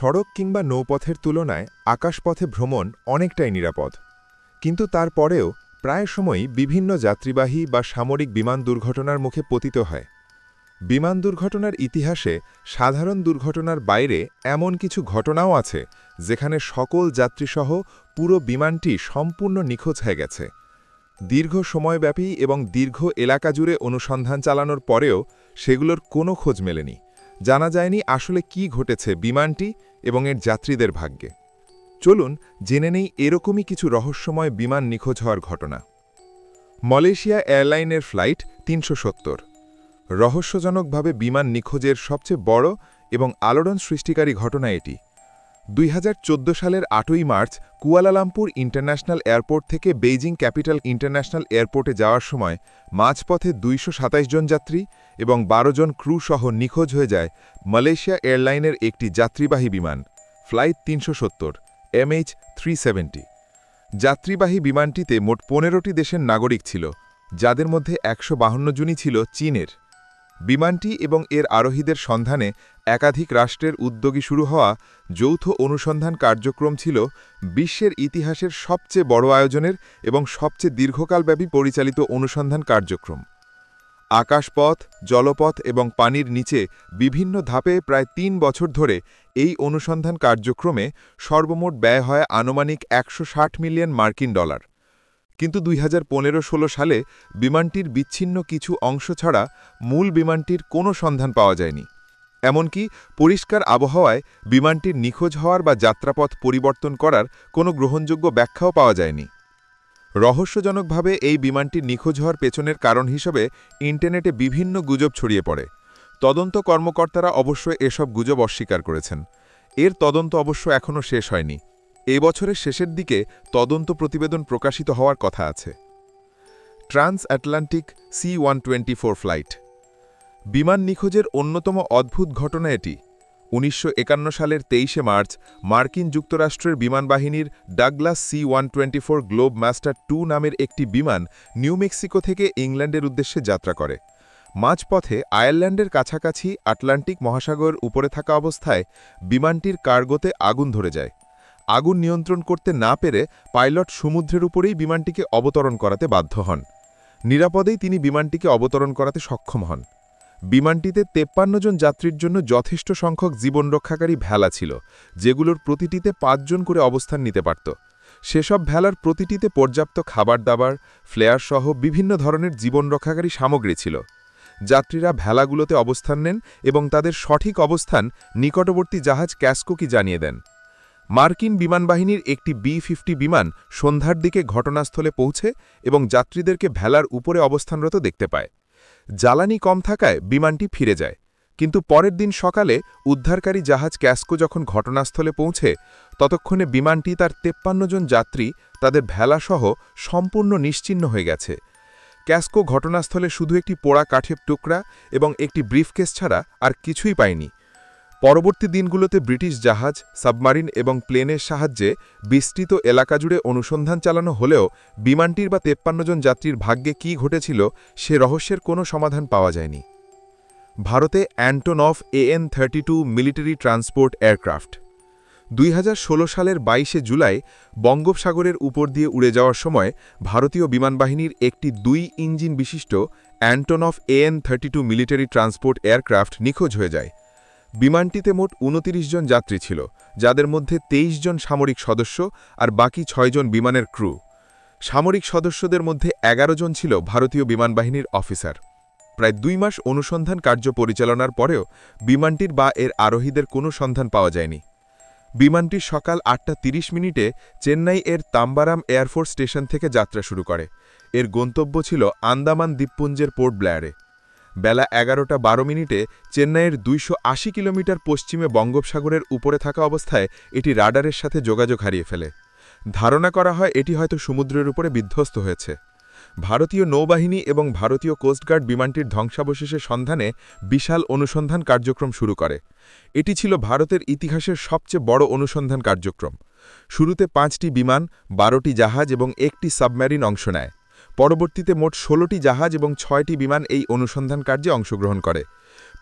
সড়ক কিংবা নৌপথের তুলনায় আকাশপথে ভ্রমণ অনেকটাই নিরাপদ, কিন্তু তারপরেও প্রায় সময়ই বিভিন্ন যাত্রীবাহী বা সামরিক বিমান দুর্ঘটনার মুখে পতিত হয়। বিমান দুর্ঘটনার ইতিহাসে সাধারণ দুর্ঘটনার বাইরে এমন কিছু ঘটনাও আছে যেখানে সকল যাত্রীসহ পুরো বিমানটি সম্পূর্ণ নিখোঁজ হয়ে গেছে। দীর্ঘ সময়ব্যাপী এবং দীর্ঘ এলাকা জুড়ে অনুসন্ধান চালানোর পরেও সেগুলোর কোনো খোঁজ মেলেনি। জানা যায়নি আসলে কি ঘটেছে বিমানটি এবং এর যাত্রীদের ভাগ্যে। চলুন জেনে নেই এরকমই কিছু রহস্যময় বিমান নিখোঁজ হওয়ার ঘটনা। Malaysia এয়ারলাইনের flight ৩৭০। রহস্যজনকভাবে বিমান নিখোঁজের সবচেয়ে বড় এবং আলোড়ন সৃষ্টিকারী ঘটনা এটি। ২০১৪ সালের ৮ই মার্চ কুয়ালালামপুর ইন্টারন্যাশনাল এয়ারপোর্ট থেকে বেইজিং ক্যাপিটাল ইন্টারন্যাশনাল এয়ারপোর্টে যাওয়ার সময় মাঝপথে ২২৭ জন যাত্রী এবং ১২ জন ক্রু সহ নিখোঁজ হয়ে যায় মালয়েশিয়া এয়ারলাইনের একটি যাত্রীবাহী বিমান, ফ্লাইট ৩৭০ MH370। যাত্রীবাহী বিমানটিতে মোট ১৫টি দেশের নাগরিক ছিল, যাদের মধ্যে ১৫২ জনই ছিল চীনের। বিমানটি এবং এর আরোহীদের সন্ধানে একাধিক রাষ্ট্রের উদ্যোগী শুরু হওয়া যৌথ অনুসন্ধান কার্যক্রম ছিল বিশ্বের ইতিহাসের সবচেয়ে বড় আয়োজনের এবং সবচেয়ে দীর্ঘকালব্যাপী পরিচালিত অনুসন্ধান কার্যক্রম। আকাশপথ, জলপথ এবং পানির নিচে বিভিন্ন ধাপে প্রায় ৩ বছর ধরে এই অনুসন্ধান কার্যক্রমে সর্বমোট ব্যয় হয় আনুমানিক $১৬০ মিলিয়ন। কিন্তু ২০১৫-১৬ সালে বিমানটির বিচ্ছিন্ন কিছু অংশ ছাড়া মূল বিমানটির কোনো সন্ধান পাওয়া যায়নি। এমনকি পরিষ্কার আবহাওয়ায় বিমানটির নিখোঁজ হওয়ার বা যাত্রাপথ পরিবর্তন করার কোনো গ্রহণযোগ্য ব্যাখ্যাও পাওয়া যায়নি। রহস্যজনকভাবে এই বিমানটির নিখোঁজ হওয়ার পেছনের কারণ হিসেবে ইন্টারনেটে বিভিন্ন গুজব ছড়িয়ে পড়ে। তদন্ত কর্মকর্তারা অবশ্য এসব গুজব অস্বীকার করেছেন। এর তদন্ত অবশ্য এখনও শেষ হয়নি। এ বছরের শেষের দিকে তদন্ত প্রতিবেদন প্রকাশিত হওয়ার কথা আছে। Trans Atlantic C-124 flight. বিমান নিখোঁজের অন্যতম অদ্ভুত ঘটনা এটি। ১৯৫১ সালের ২৩শে মার্চ মার্কিন যুক্তরাষ্ট্রের বিমানবাহিনীর ডাগলাস C-124 গ্লোব মাস্টার ২ নামের একটি বিমান নিউ মেক্সিকো থেকে ইংল্যান্ডের উদ্দেশ্যে যাত্রা করে। মাঝপথে আয়ারল্যান্ডের কাছাকাছি আটলান্টিক মহাসাগর উপরে থাকা অবস্থায় বিমানটির কার্গোতে আগুন ধরে যায়। আগুন নিয়ন্ত্রণ করতে না পেরে পাইলট সমুদ্রের উপরেই বিমানটিকে অবতরণ করাতে বাধ্য হন। নিরাপদেই তিনি বিমানটিকে অবতরণ করাতে সক্ষম হন। বিমানটিতে ৫৩ জন যাত্রীর জন্য যথেষ্ট সংখ্যক জীবনরক্ষাকারী ভেলা ছিল, যেগুলোর প্রতিটিতে ৫ জন করে অবস্থান নিতে পারত। সেসব ভেলার প্রতিটিতে পর্যাপ্ত খাবার-দাবার, ফ্লেয়ার সহ বিভিন্ন ধরনের জীবনরক্ষাকারী সামগ্রী ছিল। যাত্রীরা ভেলাগুলোতে অবস্থান নেন এবং তাদের সঠিক অবস্থান নিকটবর্তী জাহাজ ক্যাসকোকে জানিয়ে দেন। মার্কিন বিমানবাহিনীর একটি B-50 বিমান সন্ধ্যার দিকে ঘটনাস্থলে পৌঁছে এবং যাত্রীদেরকে ভেলার উপরে অবস্থানরত দেখতে পায়। জ্বালানি কম থাকায় বিমানটি ফিরে যায়, কিন্তু পরের দিন সকালে উদ্ধারকারী জাহাজ ক্যাসকো যখন ঘটনাস্থলে পৌঁছে, ততক্ষণে বিমানটি তার ৫৩ জন যাত্রী তাদের ভেলাসহ সম্পূর্ণ নিশ্চিহ্ন হয়ে গেছে। ক্যাসকো ঘটনাস্থলে শুধু একটি পোড়া কাঠের টুকরা এবং একটি ব্রিফকেস ছাড়া আর কিছুই পায়নি। পরবর্তী দিনগুলোতে ব্রিটিশ জাহাজ, সাবমারিন এবং প্লেনের সাহায্যে বিস্তৃত এলাকা জুড়ে অনুসন্ধান চালানো হলেও বিমানটির বা ৫৩ জন যাত্রীর ভাগ্যে কী ঘটেছিল সে রহস্যের কোনো সমাধান পাওয়া যায়নি। ভারতে Antonov AN-32 military transport aircraft. ২০১৬ সালের ২২শে জুলাই বঙ্গোপসাগরের উপর দিয়ে উড়ে যাওয়ার সময় ভারতীয় বিমানবাহিনীর একটি ২ ইঞ্জিন বিশিষ্ট Antonov AN-32 military transport aircraft নিখোঁজ হয়ে যায়। বিমানটিতে মোট ২৯ জন যাত্রী ছিল, যাদের মধ্যে ২৩ জন সামরিক সদস্য আর বাকি ৬ জন বিমানের ক্রু। সামরিক সদস্যদের মধ্যে ১১ জন ছিল ভারতীয় বিমানবাহিনীর অফিসার। প্রায় ২ মাস অনুসন্ধান কার্য পরিচালনার পরেও বিমানটির বা এর আরোহীদের কোনো সন্ধান পাওয়া যায়নি। বিমানটি সকাল ৮:৩০ চেন্নাই এর তাম্বারাম এয়ারফোর্স স্টেশন থেকে যাত্রা শুরু করে। এর গন্তব্য ছিল আন্দামান দ্বীপপুঞ্জের পোর্ট ব্লেয়ারে। বেলা ১১:১২ চেন্নাইয়ের ২৮০ কিলোমিটার পশ্চিমে বঙ্গোপসাগরের উপরে থাকা অবস্থায় এটি রাডারের সাথে যোগাযোগ হারিয়ে ফেলে। ধারণা করা হয় এটি হয়তো সমুদ্রের উপরে বিধ্বস্ত হয়েছে। ভারতীয় নৌবাহিনী এবং ভারতীয় কোস্টগার্ড বিমানটির ধ্বংসাবশেষের সন্ধানে বিশাল অনুসন্ধান কার্যক্রম শুরু করে। এটি ছিল ভারতের ইতিহাসের সবচেয়ে বড় অনুসন্ধান কার্যক্রম। শুরুতে ৫টি বিমান, ১২টি জাহাজ এবং একটি সাবমেরিন অংশ নেয়। পরবর্তীতে মোট ১৬টি জাহাজ এবং ৬টি বিমান এই অনুসন্ধান কার্যে অংশগ্রহণ করে।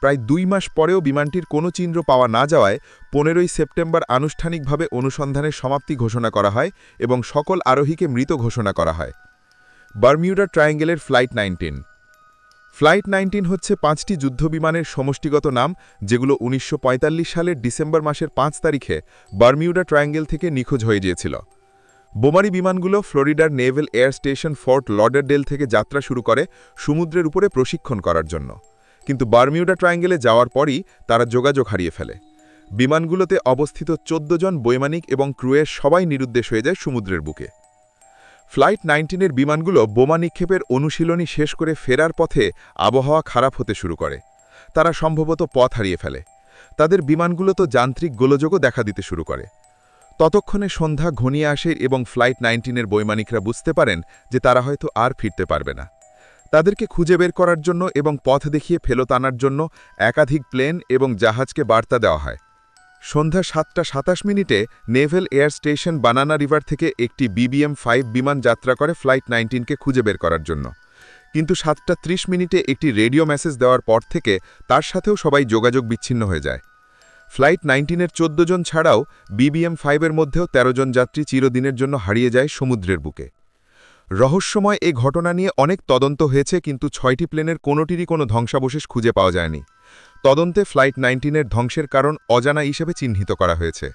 প্রায় 2 মাস পরেও বিমানটির কোনো চিহ্ন পাওয়া না যাওয়ায় 15ই সেপ্টেম্বর আনুষ্ঠানিকভাবে অনুসন্ধানের সমাপ্তি ঘোষণা করা হয় এবং সকল আরোহীকে মৃত ঘোষণা করা হয়। বারমিউডা ট্রায়াঙ্গেলের ফ্লাইট 19। ফ্লাইট 19 হচ্ছে 5টি যুদ্ধবিমানের সমষ্টিগত নাম, যেগুলো 1945 সালের ডিসেম্বর মাসের 5 তারিখে বারমিউডা ট্রায়াঙ্গেল থেকে নিখোঁজ হয়ে গিয়েছিল। বোমারি বিমানগুলো ফ্লোরিডার naval air station fort Lauderdale থেকে যাত্রা শুরু করে সমুদ্রের উপরে প্রশিক্ষণ করার জন্য, কিন্তু বারমিউডা ট্রায়াঙ্গেলে যাওয়ার পরই তারা যোগাযোগ হারিয়ে ফেলে। বিমানগুলোতে অবস্থিত 14 জন বৈমানিক এবং ক্রুয়ের সবাই নিরুদ্দেশ হয়ে যায় সমুদ্রের বুকে। ফ্লাইট 19-এর বিমানগুলো বোমা নিক্ষেপের অনুশীলনী শেষ করে ফেরার পথে আবহাওয়া খারাপ হতে শুরু করে। তারা সম্ভবত পথ হারিয়ে ফেলে। তাদের বিমানগুলো তো যান্ত্রিক গোলযোগও দেখা দিতে শুরু করে। ততক্ষণে সন্ধ্যা ঘনিয়ে আসে এবং ফ্লাইট 19-এর বৈমানিকরা বুঝতে পারেন যে তারা হয়তো আর ফিরতে পারবে না। তাদেরকে খুঁজে বের করার জন্য এবং পথ দেখিয়ে ফেরত আনার জন্য একাধিক প্লেন এবং জাহাজকে বার্তা দেওয়া হয়। সন্ধ্যা 7:27 নেভেল এয়ার স্টেশন বানানা রিভার থেকে একটি BBM-5 বিমান যাত্রা করে ফ্লাইট 19কে খুঁজে বের করার জন্য, কিন্তু 7:30 একটি রেডিও মেসেজ দেওয়ার পর থেকে তার সাথেও সবাই যোগাযোগ বিচ্ছিন্ন হয়ে যায়। ফ্লাইট 19-এর 14 জন ছাড়াও BBM-5-এর মধ্যেও 13 জন যাত্রী চিরদিনের জন্য হারিয়ে যায় সমুদ্রের বুকে। রহস্যময় এই ঘটনা নিয়ে অনেক তদন্ত হয়েছে, কিন্তু 6টি প্লেনের কোনোটিরই কোনো ধ্বংসাবশেষ খুঁজে পাওয়া যায়নি। তদন্তে ফ্লাইট 19-এর ধ্বংসের কারণ অজানা হিসেবে চিহ্নিত করা হয়েছে।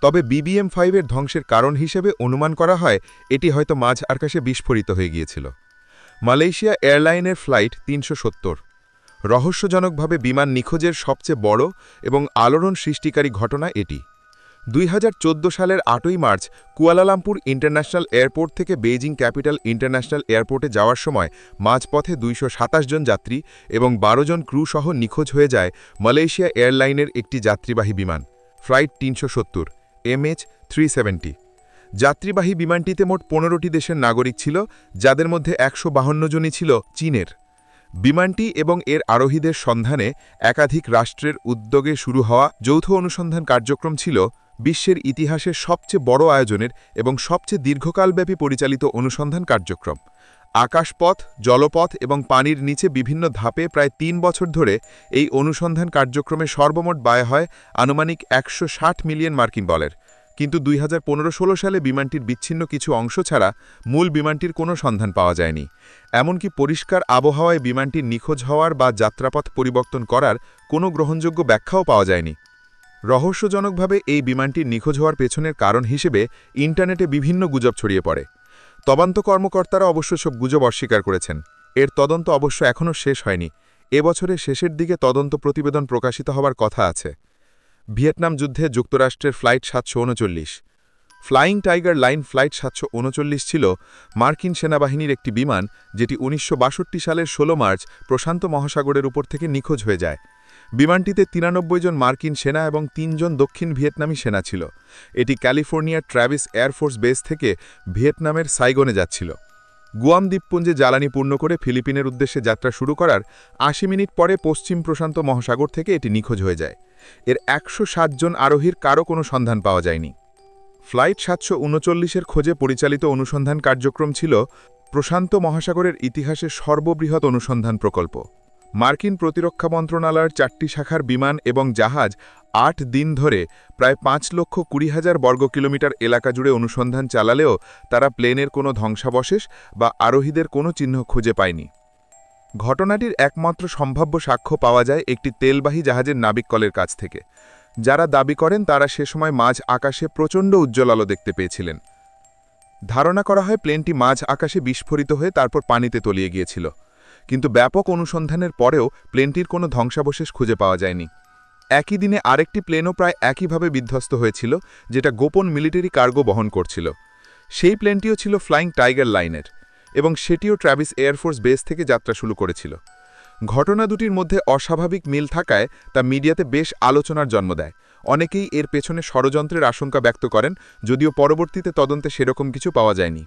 তবে BBM-5-এর ধ্বংসের কারণ হিসেবে অনুমান করা হয় এটি হয়তো মাঝ আকাশে বিস্ফোরিত হয়ে গিয়েছিল। Malaysia এয়ারলাইনের flight 370। রহস্যজনকভাবে বিমান নিখোঁজের সবচেয়ে বড় এবং আলোড়ন সৃষ্টিকারী ঘটনা এটি। 2014 সালের 8ই মার্চ কুয়ালালামপুর ইন্টারন্যাশনাল এয়ারপোর্ট থেকে বেইজিং ক্যাপিটাল ইন্টারন্যাশনাল এয়ারপোর্টে যাওয়ার সময় মাঝপথে 227 জন যাত্রী এবং 12 জন ক্রু সহ নিখোঁজ হয়ে যায় মালয়েশিয়া এয়ারলাইনের একটি যাত্রীবাহী বিমান ফ্লাইট 370 MH370। যাত্রীবাহী বিমানটিতে মোট 15টি দেশের নাগরিক ছিল, যাদের মধ্যে 152 জনই ছিল চীনের। বিমানটি এবং এর আরোহীদের সন্ধানে একাধিক রাষ্ট্রের উদ্যোগে শুরু হওয়া যৌথ অনুসন্ধান কার্যক্রম ছিল বিশ্বের ইতিহাসের সবচেয়ে বড় আয়োজনের এবং সবচেয়ে দীর্ঘকালব্যাপী পরিচালিত অনুসন্ধান কার্যক্রম। আকাশপথ, জলপথ এবং পানির নিচে বিভিন্ন ধাপে প্রায় 3 বছর ধরে এই অনুসন্ধান কার্যক্রমে সর্বমোট ব্যয় হয় আনুমানিক 160 মিলিয়ন মার্কিন ডলার, কিন্তু 2015-16 সালে বিমানটির বিচ্ছিন্ন কিছু অংশ ছাড়া মূল বিমানটির কোনো সন্ধান পাওয়া যায়নি। এমনকি পরিষ্কার আবহাওয়ায় বিমানটির নিখোঁজ হওয়ার বা যাত্রাপথ পরিবর্তন করার কোনো গ্রহণযোগ্য ব্যাখ্যাও পাওয়া যায়নি। রহস্যজনকভাবে এই বিমানটির নিখোঁজ হওয়ার পেছনের কারণ হিসেবে ইন্টারনেটে বিভিন্ন গুজব ছড়িয়ে পড়ে। তদন্ত কর্মকর্তারা অবশ্য সব গুজব অস্বীকার করেছেন। এর তদন্ত অবশ্য এখনও শেষ হয়নি। এবছরের শেষের দিকে তদন্ত প্রতিবেদন প্রকাশিত হওয়ার কথা আছে। ভিয়েতনাম যুদ্ধে যুক্তরাষ্ট্রের flight 739। Flying tiger line flight 739 ছিল মার্কিন সেনাবাহিনীর একটি বিমান, যেটি 1962 সালের 16 মার্চ প্রশান্ত মহাসাগরের উপর থেকে নিখোঁজ হয়ে যায়। বিমানটিতে 93 জন মার্কিন সেনা এবং 3 জন দক্ষিণ ভিয়েতনামী সেনা ছিল। এটি ক্যালিফোর্নিয়ার ট্র্যাভিস এয়ারফোর্স বেস থেকে ভিয়েতনামের সাইগনে যাচ্ছিল। গুয়াম দ্বীপপুঞ্জে জ্বালানি পূর্ণ করে ফিলিপিনের উদ্দেশ্যে যাত্রা শুরু করার 80 মিনিট পরে পশ্চিম প্রশান্ত মহাসাগর থেকে এটি নিখোঁজ হয়ে যায়। এর 160 জন আরোহীর কারও কোনো সন্ধান পাওয়া যায়নি। ফ্লাইট 739-এর খোঁজে পরিচালিত অনুসন্ধান কার্যক্রম ছিল প্রশান্ত মহাসাগরের ইতিহাসের সর্ববৃহৎ অনুসন্ধান প্রকল্প। মার্কিন প্রতিরক্ষা মন্ত্রণালয়ের 4টি শাখার বিমান এবং জাহাজ 8 দিন ধরে প্রায় 5,20,000 বর্গ কিলোমিটার এলাকা জুড়ে অনুসন্ধান চালালেও তারা প্লেনের কোনো ধ্বংসাবশেষ বা আরোহীদের কোনো চিহ্ন খুঁজে পায়নি। ঘটনাটির একমাত্র সম্ভাব্য সাক্ষ্য পাওয়া যায় একটি তেলবাহী জাহাজের নাবিককলের কাছ থেকে। যারা দাবি করেন তারা সে সময় মাঝ আকাশে প্রচণ্ড উজ্জ্বল আলো দেখতে পেয়েছিলেন। ধারণা করা হয় প্লেনটি মাঝ আকাশে বিস্ফোরিত হয়ে তারপর পানিতে তলিয়ে গিয়েছিল, কিন্তু ব্যাপক অনুসন্ধানের পরেও প্লেনটির কোনো ধ্বংসাবশেষ খুঁজে পাওয়া যায়নি। একই দিনে আরেকটি প্লেনও প্রায় একইভাবে বিধ্বস্ত হয়েছিল, যেটা গোপন মিলিটারি কার্গো বহন করছিল। সেই প্লেনটিও ছিল ফ্লাইং টাইগার লাইনের এবং সেটিও ট্র্যাভিস এয়ারফোর্স বেস থেকে যাত্রা শুরু করেছিল। ঘটনা দুটির মধ্যে অস্বাভাবিক মিল থাকায় তা মিডিয়াতে বেশ আলোচনার জন্ম দেয়। অনেকেই এর পেছনে ষড়যন্ত্রের আশঙ্কা ব্যক্ত করেন, যদিও পরবর্তীতে তদন্তে সেরকম কিছু পাওয়া যায়নি।